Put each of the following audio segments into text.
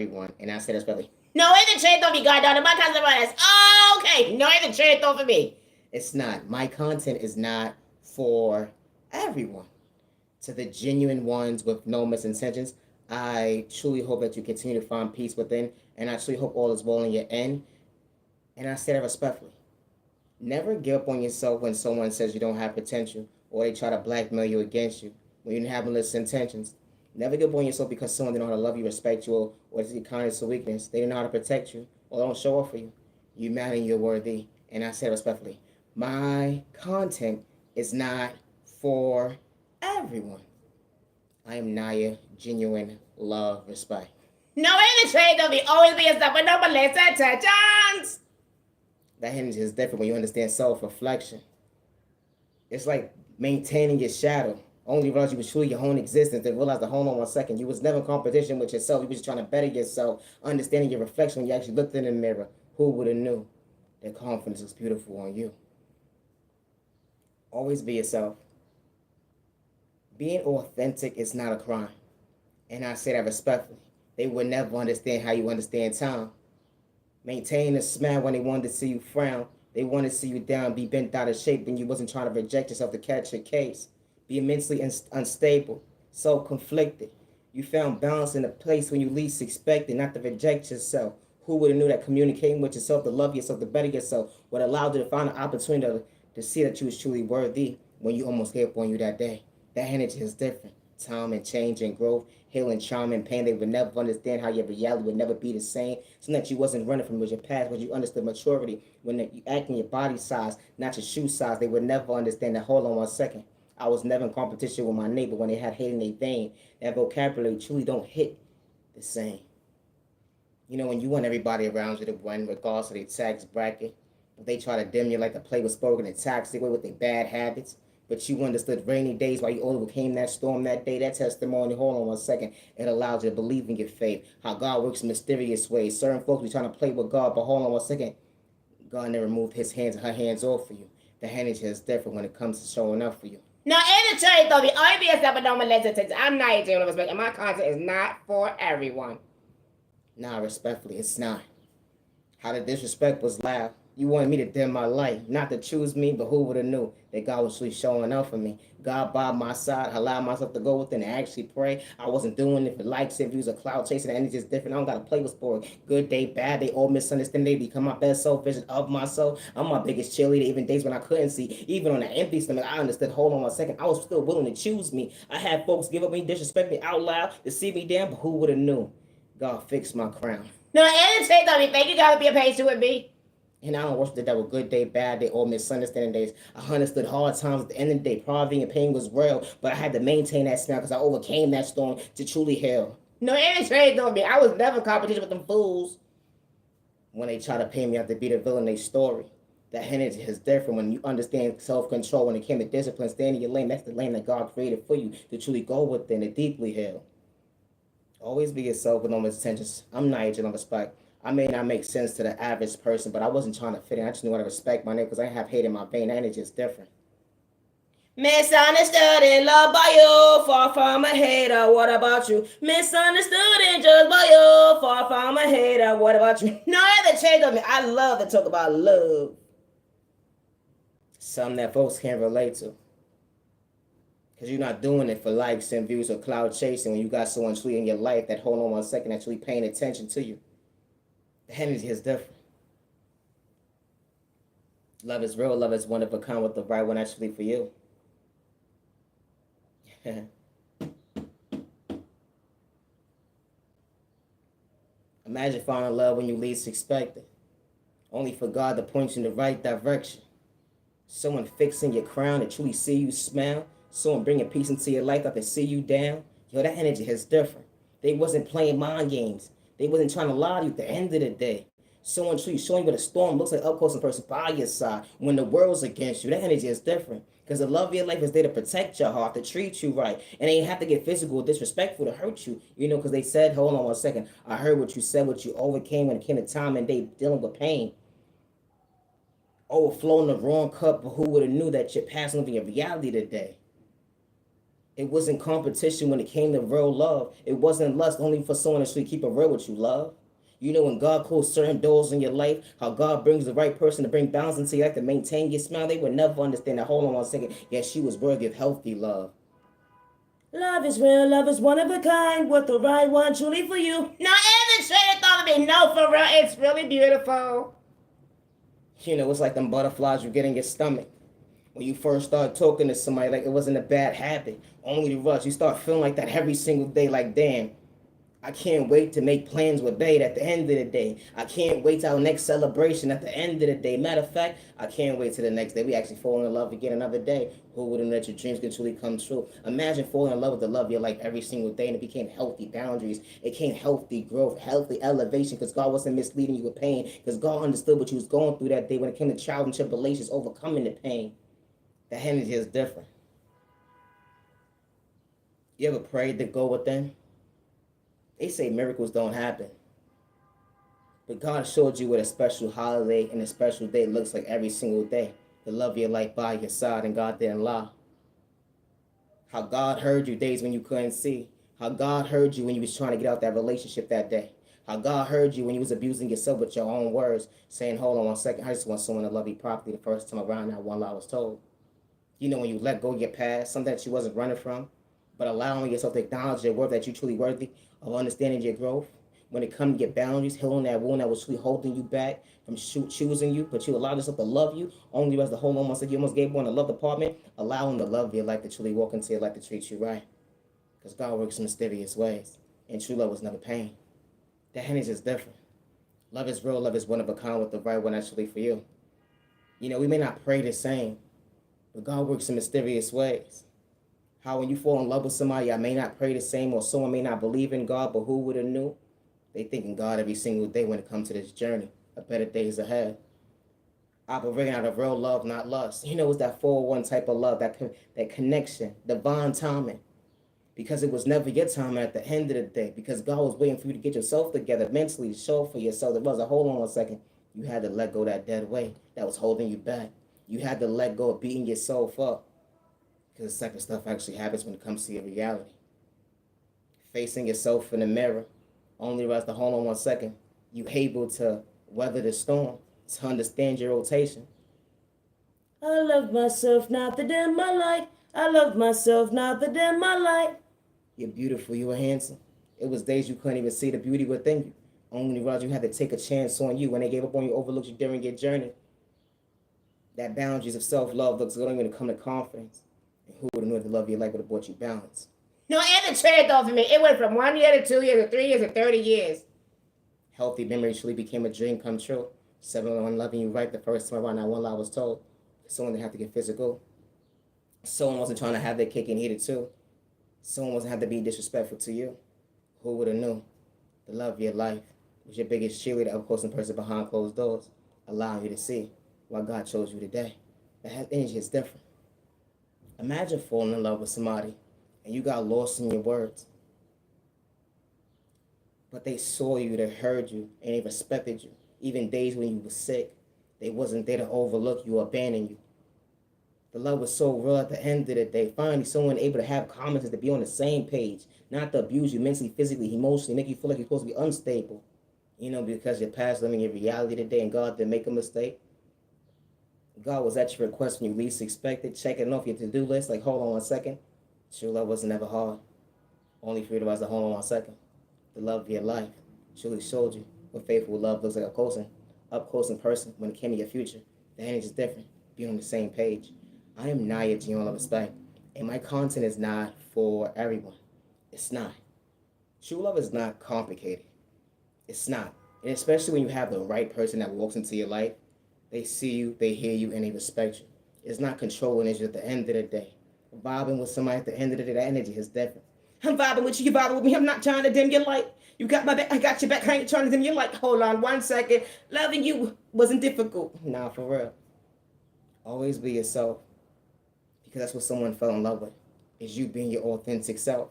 everyone. And I said especially, no, it's a trade on me, God, darling. My content is oh, okay. No, it's a trade for me. It's not. My content is not for everyone. To the genuine ones with no misintentions, I truly hope that you continue to find peace within, and I truly hope all is well in your end. And I say that respectfully. Never give up on yourself when someone says you don't have potential or they try to blackmail you against you when you have malicious intentions. Never give up on yourself because someone didn't know how to love you, respect you, or see kindness or weakness. They didn't know how to protect you or don't show up for you. You matter and you're worthy. And I say respectfully, my content is not for everyone. I am Naya, genuine love, respect. No in the trade of me always be a stuff, but no Melissa Jones. That hinge is different when you understand self-reflection. It's like maintaining your shadow. Only realize you was truly your own existence. Then realize that hold on 1 second. You was never in competition with yourself. You was just trying to better yourself, understanding your reflection when you actually looked in the mirror. Who would have knew that confidence is beautiful on you? Always be yourself. Being authentic is not a crime. And I say that respectfully. They would never understand how you understand time. Maintain a smile when they wanted to see you frown. They wanted to see you down, be bent out of shape when you wasn't trying to reject yourself to catch your case. Be immensely unstable, so conflicted. You found balance in a place when you least expected, not to reject yourself. Who would have knew that communicating with yourself, to love yourself, to better yourself, would allow you to find an opportunity to see that you was truly worthy when you almost gave up on you that day. That energy is different. Time and change and growth, healing, trauma and pain. They would never understand how your reality would never be the same. So that you wasn't running from your past, but you understood maturity when you act in your body size, not your shoe size. They would never understand that. Hold on 1 second. I was never in competition with my neighbor when they had hate in their vein. That vocabulary truly don't hit the same. You know, when you want everybody around you to win, regardless of their tax bracket, but they try to dim you like the play was spoken in toxic way with their bad habits. But you understood rainy days while you overcame that storm that day. That testimony, hold on 1 second, it allows you to believe in your faith. How God works in mysterious ways. Certain folks be trying to play with God, but hold on 1 second. God never moved his hands and her hands off for you. The energy is different when it comes to showing up for you. No, in the church, though, the OBS ever don't listen. I'm not doing respect, and my content is not for everyone. Nah, respectfully, it's not. How the disrespect was loud. You wanted me to dim my light, not to choose me, but who would have knew that God was really showing up for me? God by my side, allowed myself to go within and actually pray. I wasn't doing it for likes and views or cloud chasing. The energy is different. I don't got to play with sport. Good day, bad day, all misunderstand. They become my best self vision of myself. I'm my biggest cheerleader. Even days when I couldn't see, even on an empty stomach, I understood. Hold on 1 second. I was still willing to choose me. I had folks give up me, disrespect me out loud to see me down, but who would have knew? God fixed my crown. No, and say don't you think you gotta be a patient with me? And I don't worship the devil. Good day, bad day, or misunderstanding days. I understood hard times. At the end of the day, poverty and pain was real, but I had to maintain that smile because I overcame that storm to truly heal. No, any trade on me. I was never in competition with them fools. When they try to pay me out to be the villain, they story. That energy is different when you understand self-control. When it came to discipline, staying in your lane, that's the lane that God created for you to truly go within and deeply heal. Always be yourself with no misintentions. I'm not agent of respect. I may not make sense to the average person, but I wasn't trying to fit in. I just knew how to respect my name because I have hate in my vein. That energy is different. Misunderstood and loved by you, far from a hater. What about you? Misunderstood and judged by you, far from a hater. What about you? No, I have to change on me. I love to talk about love. Something that folks can't relate to. Because you're not doing it for likes and views or cloud chasing when you got someone truly in your life that hold on 1 second actually paying attention to you. The energy is different. Love is real. Love is one of a kind with the right one actually for you. Imagine finding love when you least expect it. Only for God to point you in the right direction. Someone fixing your crown to truly see you smile. Someone bringing peace into your life that can see you down. Yo, that energy is different. They wasn't playing mind games. They wasn't trying to lie to you at the end of the day. Someone truly showing you what a storm looks like up close and person by your side when the world's against you. That energy is different. Because the love of your life is there to protect your heart, to treat you right. And they have to get physical or disrespectful to hurt you. You know, because they said, hold on 1 second. I heard what you said, what you overcame when it came to time and day dealing with pain. Overflowing the wrong cup, but who would have knew that you're passing over your reality today? It wasn't competition when it came to real love. It wasn't lust only for someone to actually keep it real with you, love. You know when God closed certain doors in your life, how God brings the right person to bring balance into your life to maintain your smile. They would never understand that. Hold on 1 second. Yes, she was worthy of healthy love. Love is real, love is one of a kind, with the right one truly for you. No, ever traded thought of me. No, for real, it's really beautiful. You know, it's like them butterflies you get in your stomach. When you first start talking to somebody, like it wasn't a bad habit. Only to rush. You start feeling like that every single day, like damn, I can't wait to make plans with Babe at the end of the day. I can't wait till our next celebration at the end of the day. Matter of fact, I can't wait till the next day. We actually fall in love again another day. Who would have let your dreams can truly come true? Imagine falling in love with the love of your life every single day and it became healthy boundaries. It became healthy growth, healthy elevation because God wasn't misleading you with pain. Because God understood what you was going through that day when it came to trials and tribulations, overcoming the pain. The energy is different. You ever prayed to go within? They say miracles don't happen. But God showed you what a special holiday and a special day looks like every single day. The love of your life by your side and God didn't lie. How God heard you days when you couldn't see. How God heard you when you was trying to get out that relationship that day. How God heard you when you was abusing yourself with your own words, saying, hold on 1 second, I just want someone to love you properly the first time around that one lie was told. You know when you let go of your past, something that you wasn't running from, but allowing yourself to acknowledge your worth, that you're truly worthy of understanding your growth. When it comes to your boundaries, healing that wound that was truly holding you back from choosing you, but you allowed yourself to love you, only as the whole almost like you almost gave one a love department, allowing the love of your life to truly walk into your life to treat you right. Because God works in mysterious ways, and true love was never pain. That energy is different. Love is real, love is one of a kind with the right one actually for you. You know, we may not pray the same, but God works in mysterious ways. How when you fall in love with somebody, I may not pray the same, or someone may not believe in God, but who would have knew? They think in God every single day when it comes to this journey. A better days ahead. Operating out of real love, not lust. You know, it's that 401 type of love, that connection, divine timing. Because it was never your time at the end of the day. Because God was waiting for you to get yourself together mentally, to show for yourself. There was a hold on 1 second. You had to let go of that dead weight that was holding you back. You had to let go of beating yourself up. Because the second stuff actually happens when it comes to your reality. Facing yourself in the mirror. Only realize to hold on 1 second. You able to weather the storm, to understand your rotation. I love myself, not the dim my light. I love myself, not the dim my light. You're beautiful, you were handsome. It was days you couldn't even see the beauty within you. Only realize you had to take a chance on you when they gave up on you, overlooked you during your journey. That boundaries of self-love looks good when it comes to confidence. And who would have known the love of your life would have brought you balance? No, and it traded off of me. It went from 1 year to 2 years to 3 years to 30 years. Healthy memory truly became a dream come true. Someone loving you right the first time around that one lie was told. Someone didn't have to get physical. Someone wasn't trying to have their cake and eat it too. Someone wasn't have to be disrespectful to you. Who would have known? The love of your life was your biggest cheerleader, of course, in person behind closed doors, allowing you to see why God chose you today. That energy is different. Imagine falling in love with somebody and you got lost in your words. But they saw you, they heard you, and they respected you. Even days when you were sick, they wasn't there to overlook you or abandon you. The love was so real at the end of the day. Finally, someone able to have comments to be on the same page, not to abuse you mentally, physically, emotionally, make you feel like you're supposed to be unstable. You know, because your past living your reality today and God didn't make a mistake. God was at your request when you least expected, checking off your to-do list, like, hold on 1 second. True love wasn't ever hard. Only for you to realize, hold on 1 second. The love of your life truly showed you what faithful love looks like up close in person when it came to your future. The energy is different. Be on the same page. I am Naya Gion Respect, and my content is not for everyone. It's not. True love is not complicated. It's not. And especially when you have the right person that walks into your life, they see you, they hear you, and they respect you. It's not controlling it at the end of the day. Vibing with somebody at the end of the day, that energy is different. I'm vibing with you, you vibing with me. I'm not trying to dim your light. You got my back, I got your back. I ain't trying to dim your light. Hold on 1 second. Loving you wasn't difficult. Nah, for real. Always be yourself. Because that's what someone fell in love with. Is you being your authentic self.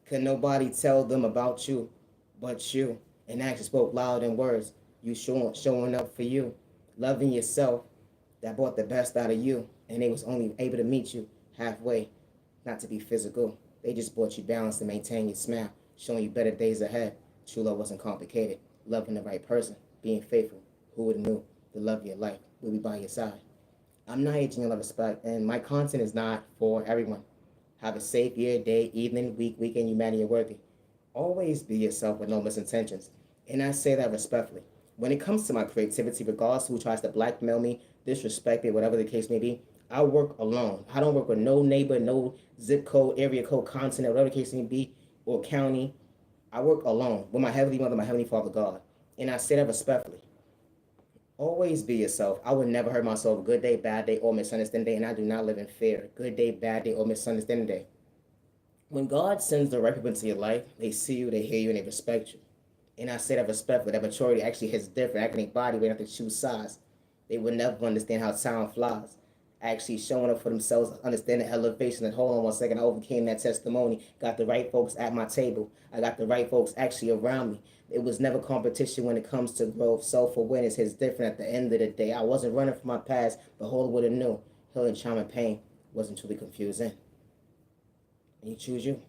Could nobody tell them about you but you. And actually spoke loud in words. You showing up for you. Loving yourself. That brought the best out of you. And they was only able to meet you halfway. Not to be physical. They just brought you balance to maintain your smile, showing you better days ahead. True love wasn't complicated. Loving the right person, being faithful. Who would have knew the love of your life will be by your side? I'm not aging love respect, and my content is not for everyone. Have a safe year, day, evening, week, weekend. You matter, you're worthy. Always be yourself with no misintentions. And I say that respectfully. When it comes to my creativity, regardless of who tries to blackmail me, disrespect me, whatever the case may be, I work alone. I don't work with no neighbor, no zip code, area code, continent, whatever the case may be, or county. I work alone with my Heavenly Mother, my Heavenly Father God. And I say that respectfully. Always be yourself. I would never hurt myself. Good day, bad day, or misunderstanding day, and I do not live in fear. Good day, bad day, or misunderstanding day. When God sends the right people into your life, they see you, they hear you, and they respect you. And I say that respectfully. That maturity actually hits different. Acting their body, we have to choose size. They would never understand how time flies. Actually showing up for themselves, understanding elevation. And hold on one second, I overcame that testimony. Got the right folks at my table. I got the right folks actually around me. It was never competition when it comes to growth. Self-awareness is different at the end of the day. I wasn't running from my past, but hold what it knew. Healing, trauma, and pain wasn't truly confusing. And you choose you.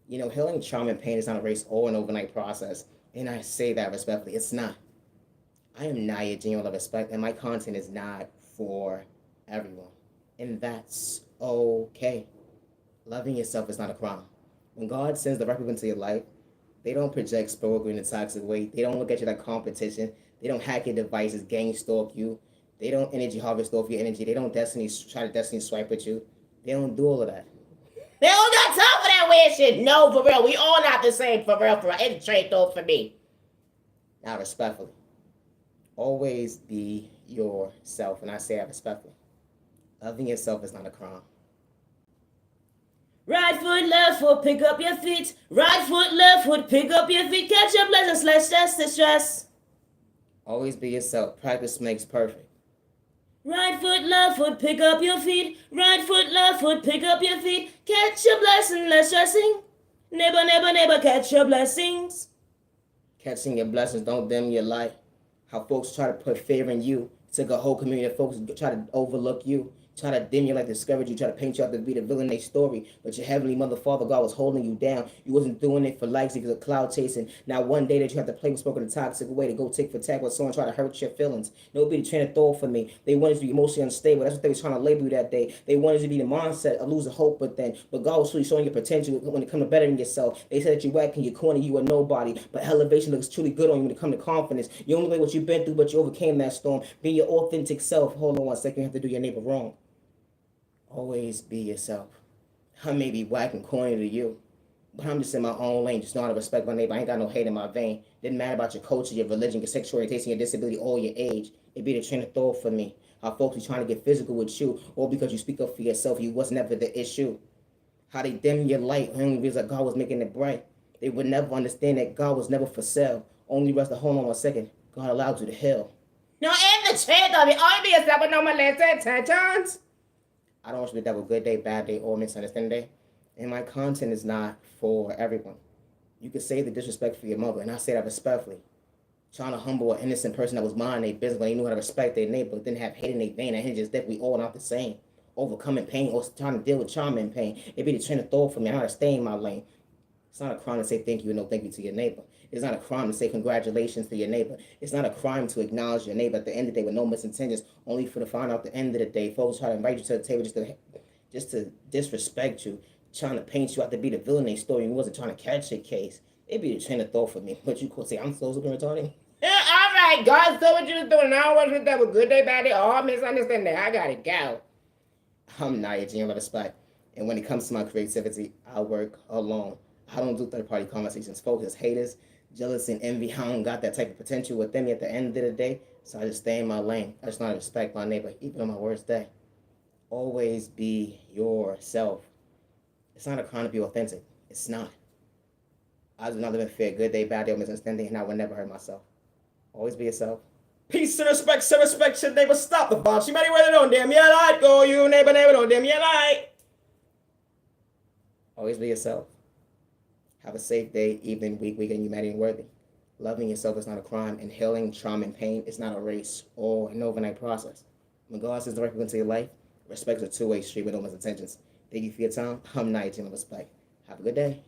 You know, healing, trauma, and pain is not a race or an overnight process. And I say that respectfully. It's not. I am not your genuine love respect, and my content is not for everyone. And that's okay. Loving yourself is not a crime. When God sends the right people into your life, they don't project spoken in a toxic way. They don't look at you like competition. They don't hack your devices, gang stalk you. They don't energy harvest off your energy. They don't try to destiny swipe at you. They don't do all of that. They don't got time for that weird shit. No, for real. We all not the same, for real, for real. It's straight though for me. Now, respectfully. Always be yourself. And I say that respectfully. Loving yourself is not a crime. Right foot, left foot, pick up your feet. Right foot, left foot, pick up your feet. Catch your blessings, less stress, distress. Always be yourself. Practice makes perfect. Right foot, left foot, pick up your feet. Right foot, left foot, pick up your feet. Catch your blessing, less stressing. Neighbor, neighbor, neighbor, catch your blessings. Catching your blessings don't dim your light. How folks try to put fear in you. Took a whole community of folks try to overlook you. Try to dim you, like discourage you, try to paint you out to be the villain in their story. But your heavenly mother, Father God was holding you down. You wasn't doing it for likes because of cloud chasing. Now one day that you have to play with spoken in a toxic way to go tick for tack with someone try to hurt your feelings. Nobody trying to throw for me. They wanted you to be emotionally unstable. That's what they was trying to label you that day. They wanted you to be the mindset of losing hope, but God was truly showing your potential when it comes to bettering yourself. They said that you whack in your corner, you were nobody. But elevation looks truly good on you when it comes to confidence. You only know what you've been through, but you overcame that storm. Be your authentic self. Hold on one second, you have to do your neighbor wrong. Always be yourself. I may be whack and corny to you, but I'm just in my own lane. Just know how to respect my neighbor. I ain't got no hate in my vein. Didn't matter about your culture, your religion, your sexual orientation, your disability, or your age. It be the train of thought for me. How folks be trying to get physical with you, or because you speak up for yourself, you was never the issue. How they dim your light, only reason that God was making it bright. They would never understand that God was never for sale. Only rest the hold on 1 second. God allowed you to heal. No, in the trend of it, only be yourself with no molested intentions. I don't want you to have a good day, bad day, or misunderstanding day. And my content is not for everyone. You can say the disrespect for your mother, and I say that respectfully. Trying to humble an innocent person that was minding their business when they knew how to respect their neighbor, but didn't have hate in their vein, and hinges that we all not the same. Overcoming pain or trying to deal with trauma and pain. It be the train of thought for me. I gotta stay in my lane. It's not a crime to say thank you and no thank you to your neighbor. It's not a crime to say congratulations to your neighbor. It's not a crime to acknowledge your neighbor at the end of the day with no misintentions, only for to find out at the end of the day, folks try to invite you to the table just to disrespect you, trying to paint you out to be the villain in their story, and you wasn't trying to catch your case. It'd be the train of thought for me. But you could say, I'm so super retarded. Yeah, all right, God saw what you was doing. Now I was with that with good day, bad day, all misunderstanding. I got it, go. I'm not your genuine respect. And when it comes to my creativity, I work alone. I don't do third-party conversations. Folks is haters, jealousy, and envy. I don't got that type of potential within me at the end of the day, so I just stay in my lane. I just know how to respect my neighbor, even on my worst day. Always be yourself. It's not a crime to be authentic. It's not. I do not live in fear. Good day, bad day, or misunderstanding, and I will never hurt myself. Always be yourself. Peace and respect, should neighbor stop the box. You might wear it on them, yeah, like, go, you neighbor, don't them, yeah, like. Always be yourself. Have a safe day, evening, week, weekend, you matter and worthy. Loving yourself is not a crime, and healing trauma and pain is not a race or an overnight process. When God says the right people into your life, respect is a two-way street with no misintentions. Thank you for your time. I'm Night Respect. Have a good day.